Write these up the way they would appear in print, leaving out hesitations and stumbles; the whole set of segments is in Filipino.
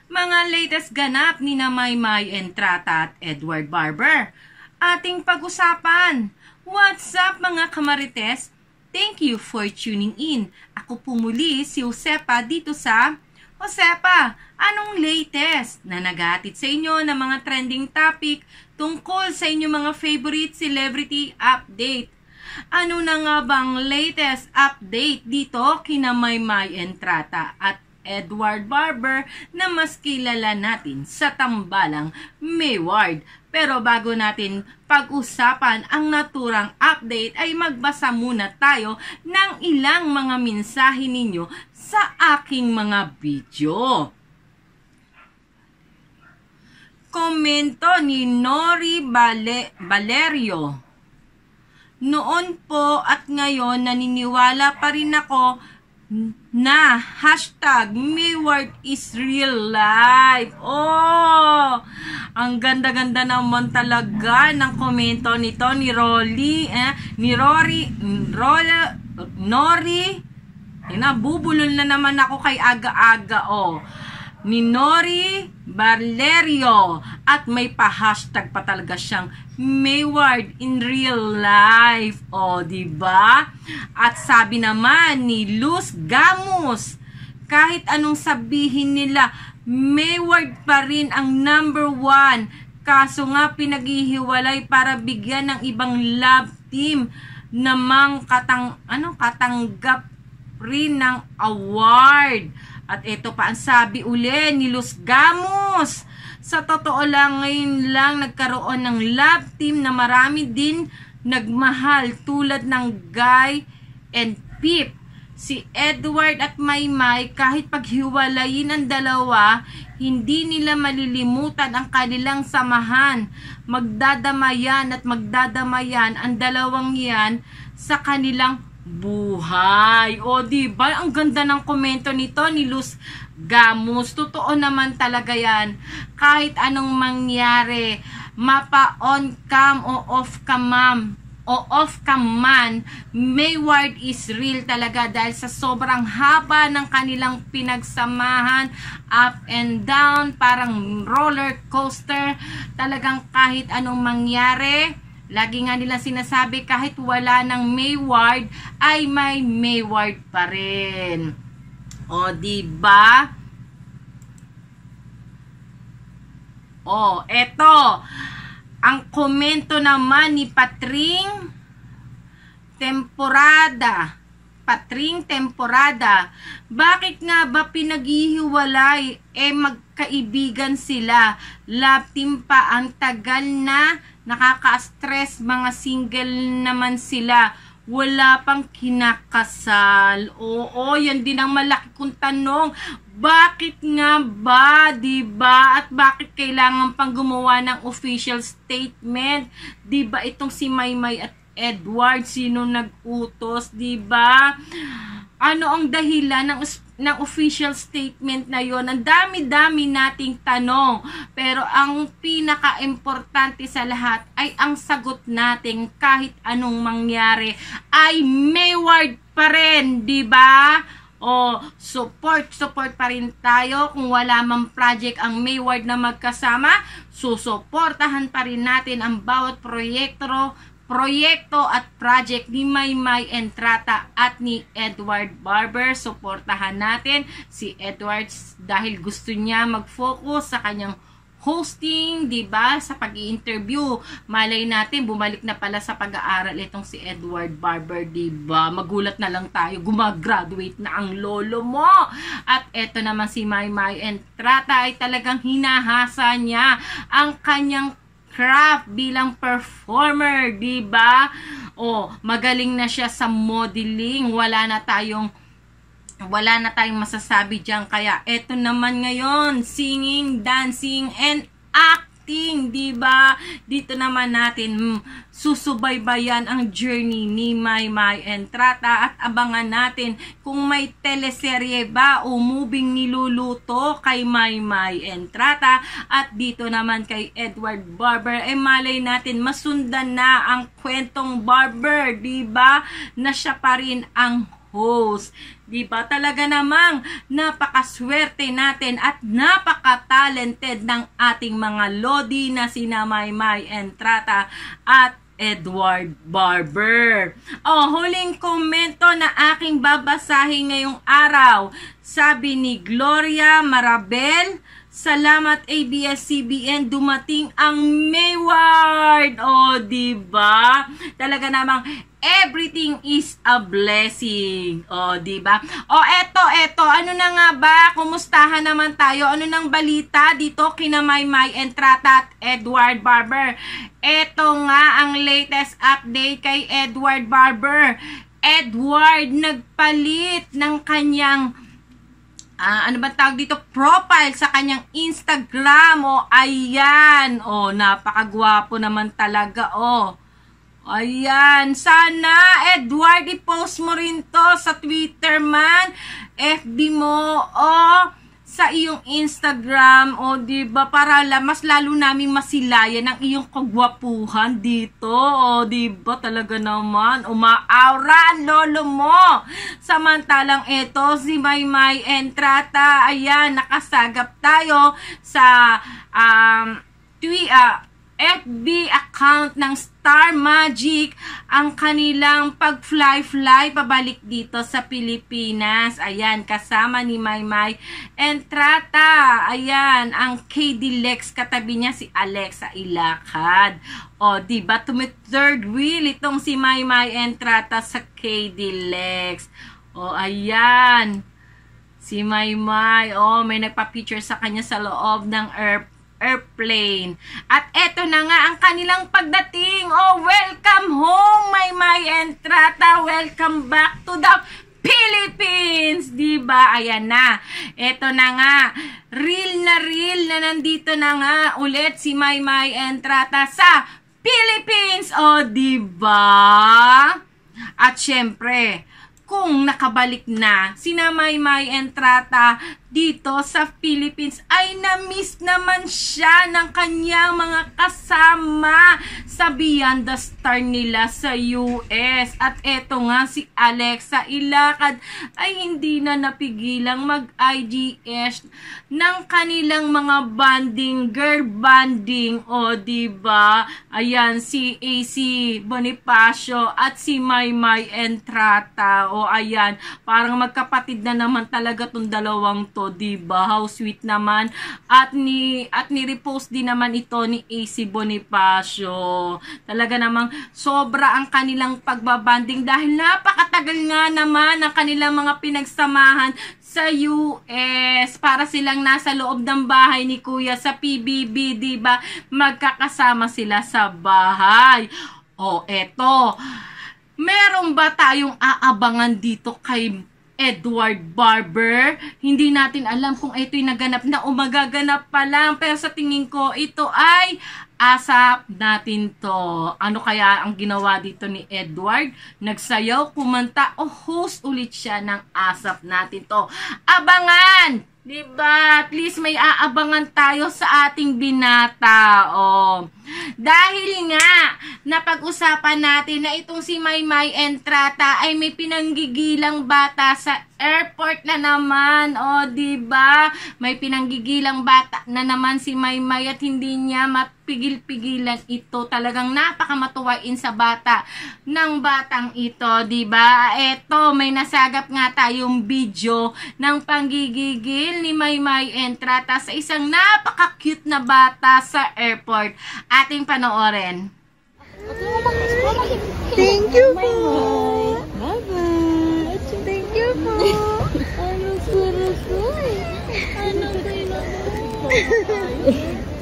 Mga latest ganap ni na Maymay Entrata at Edward Barber. Ating pag-usapan. What's up mga kamarites? Thank you for tuning in. Ako po muli si Josepa dito sa Josepa, anong latest na naghatid sa inyo ng mga trending topic tungkol sa inyong mga favorite celebrity update? Ano na nga bang latest update dito kina Maymay Entrata at Edward Barber na mas kilala natin sa tambalang Mayward? Pero bago natin pag-usapan ang naturang update ay magbasa muna tayo ng ilang mga mensahe ninyo sa aking mga video. Komento ni Nori Valerio. Noon po at ngayon naniniwala pa rin ako na #Mayward is real life. Oh, ang ganda-ganda naman talaga ng komento nito ni Nori. Bubulol na naman ako kay aga-aga, oh. Ni Nori Valerio. At may pa-hashtag pa talaga siyang Mayward in real life. O, diba? At sabi naman ni Luz Gamus, kahit anong sabihin nila, Mayward pa rin ang #1. Kaso nga pinaghihiwalay para bigyan ng ibang love team namang katanggap rin ng award. At ito pa ang sabi uli ni Luz Gamus. Sa totoo lang, ngayon lang nagkaroon ng love team na marami din nagmahal tulad ng Guy and Pip. Si Edward at Maymay, kahit paghiwalayin ang dalawa, hindi nila malilimutan ang kanilang samahan. Magdadamayan at magdadamayan ang dalawang yan sa kanilang buhay. O diba, ang ganda ng komento nito ni Luz Gamus. Totoo naman talaga yan. Kahit anong mangyari, mapa on cam o off cam man, Mayward is real talaga dahil sa sobrang haba ng kanilang pinagsamahan, up and down, parang roller coaster. Talagang kahit anong mangyari, lagi nga nila sinasabi kahit wala ng Mayward ay may Mayward pa rin. O diba? O eto ang komento naman ni Patring Temporada. Bakit nga ba pinaghihiwalay? Magkaibigan sila. Love team pa, ang tagal na, nakaka-stress, mga single naman sila. Wala pang kinakasal. Oo, yan din ang malaki kong tanong. Bakit nga ba, diba? At bakit kailangan pang gumawa ng official statement? Diba itong si Maymay at Edward, sino nag-utos, diba? Ano ang dahilan ng official statement na yon? Ang dami-dami nating tanong. Pero ang pinaka-importante sa lahat ay ang sagot natin kahit anong mangyari ay Mayward pa rin, diba? O, support pa rin tayo. Kung wala mang project ang Mayward na magkasama, susuportahan pa rin natin ang bawat proyekto at project ni Maymay Entrata at ni Edward Barber. Suportahan natin si Edward dahil gusto niya mag-focus sa kanyang hosting, diba? Sa pag-i-interview. Malay natin, bumalik na pala sa pag-aaral itong si Edward Barber, diba? Magulat na lang tayo, gumagraduate na ang lolo mo. At eto naman si Maymay Entrata ay talagang hinahasa niya ang kanyang craft bilang performer, diba? O, magaling na siya sa modeling. Wala na tayong masasabi dyan. Kaya eto naman ngayon, singing, dancing, and acting, diba? Dito naman natin susubaybayan ang journey ni Maymay Entrata at abangan natin kung may teleserye ba o moving niluluto kay Maymay Entrata. At dito naman kay Edward Barber, malay natin masundan na ang kwentong Barber, diba? Na siya pa rin ang host. Diba? Talaga namang napakaswerte natin at napaka-talented ng ating mga lodi na sina Maymay Entrata at Edward Barber. Huling komento na aking babasahin ngayong araw. Sabi ni Gloria Marabel, salamat ABS-CBN, dumating ang Mayward. Diba? Talaga namang everything is a blessing. Diba? Eto, ano na nga ba? Kumustahan naman tayo? Ano nang balita dito kina Maymay Entrata at Edward Barber? Eto nga ang latest update kay Edward Barber. Edward nagpalit ng kanyang ano ba tawag dito, profile sa kanyang Instagram. Ayan. Napakagwapo naman talaga. Ayan. Sana, Edward, i-post mo rin to sa Twitter man, FB mo, sa iyong Instagram, diba, para mas lalo naming masilayan ang iyong kagwapuhan dito, diba, talaga naman, umaaura ang lolo mo. Samantalang ito, si Maymay Entrata, ayan, nakasagap tayo sa FB account ng Star Magic ang kanilang pag-fly pabalik dito sa Pilipinas. Ayan, kasama ni Maymay Entrata. Ayan, ang KD Lex, katabi niya si Alexa Ilacad. Diba, third wheel itong si Maymay Entrata sa KD Lex. Ayan. Si Maymay, may nagpa-picture sa kanya sa loob ng airplane. At eto na nga ang kanilang pagdating. Welcome home, Maymay Entrata. Welcome back to the Philippines. Diba? Ayan na. Eto na nga. Real na nandito na nga ulit si Maymay Entrata sa Philippines. Diba? At syempre, kung nakabalik na sina Maymay Entrata dito sa Philippines, ay na-miss naman siya ng kanyang mga kasama sa Beyond the Star nila sa US. At eto nga si Alexa Ilacad ay hindi na napigilang mag-IGS ng kanilang mga banding, girl banding. Diba? Ayan, si AC Bonifacio at si Maymay Entrata. Ayan, parang magkapatid na naman talaga tong dalawang to, diba? How sweet naman. At ni-repost din naman ito ni AC Bonifacio. Talaga namang sobra ang kanilang pagbabanding dahil napakatagal nga naman ang kanilang mga pinagsamahan sa US. Para silang nasa loob ng bahay ni Kuya sa PBB, diba? Magkakasama sila sa bahay. Eto. Meron ba tayong aabangan dito kay Edward Barber? Hindi natin alam kung ito'y naganap na o magaganap pa lang. Pero sa tingin ko, ito ay asap natin to. Ano kaya ang ginawa dito ni Edward? Nagsayaw, kumanta, host ulit siya ng asap natin to. Abangan! Diba? At least may aabangan tayo sa ating binata. Dahil nga, napag-usapan natin na itong si Maymay Entrata ay may pinanggigilang bata sa airport na naman. Diba? May pinanggigilang bata na naman si Maymay at hindi niya mapigil-pigilan ito. Talagang napakamatuwain sa bata ng batang ito. Diba? Eto, may nasagap nga tayong video ng panggigigil ni Maymay Entrata sa isang napaka-cute na bata sa airport. Ating panoorin. Thank you po. Bye-bye. Thank you po. Ano surusoy? Ano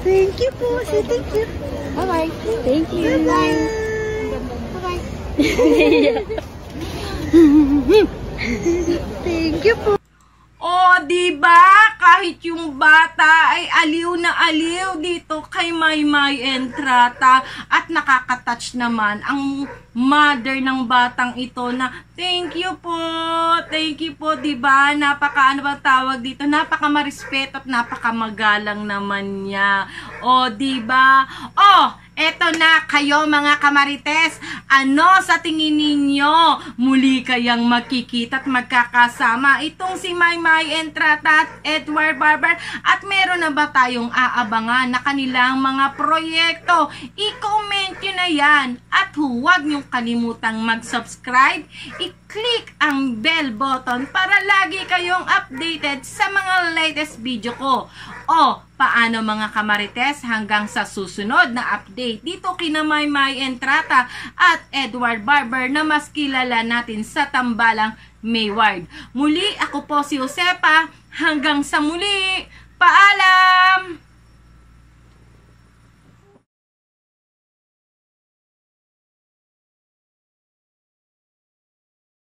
Thank you po. Say thank you. Bye-bye. Thank you. Bye-bye. Bye-bye. Thank you po. Diba? Kahit yung bata ay aliw na aliw dito kay Maymay Entrata at nakakatouch naman ang mother ng batang ito na thank you po, diba? Ano ba tawag dito? Napaka marespeto at napaka magalang naman niya. Diba? Eto na kayo mga kamarites, ano sa tingin ninyo? Muli kayang magkikita at magkakasama itong si Maymay Entrata at Edward Barber, at meron na ba tayong aabangan na kanilang mga proyekto? I-comment nyo na yan at huwag nyong kalimutang mag-subscribe, i-click ang bell button para lagi kayong updated sa mga latest video ko. O, paano mga kamarites, hanggang sa susunod na update dito kina Maymay Entrata at Edward Barber na mas kilala natin sa tambalang Mayward. Muli, ako po si Josepa. Hanggang sa muli, paalam!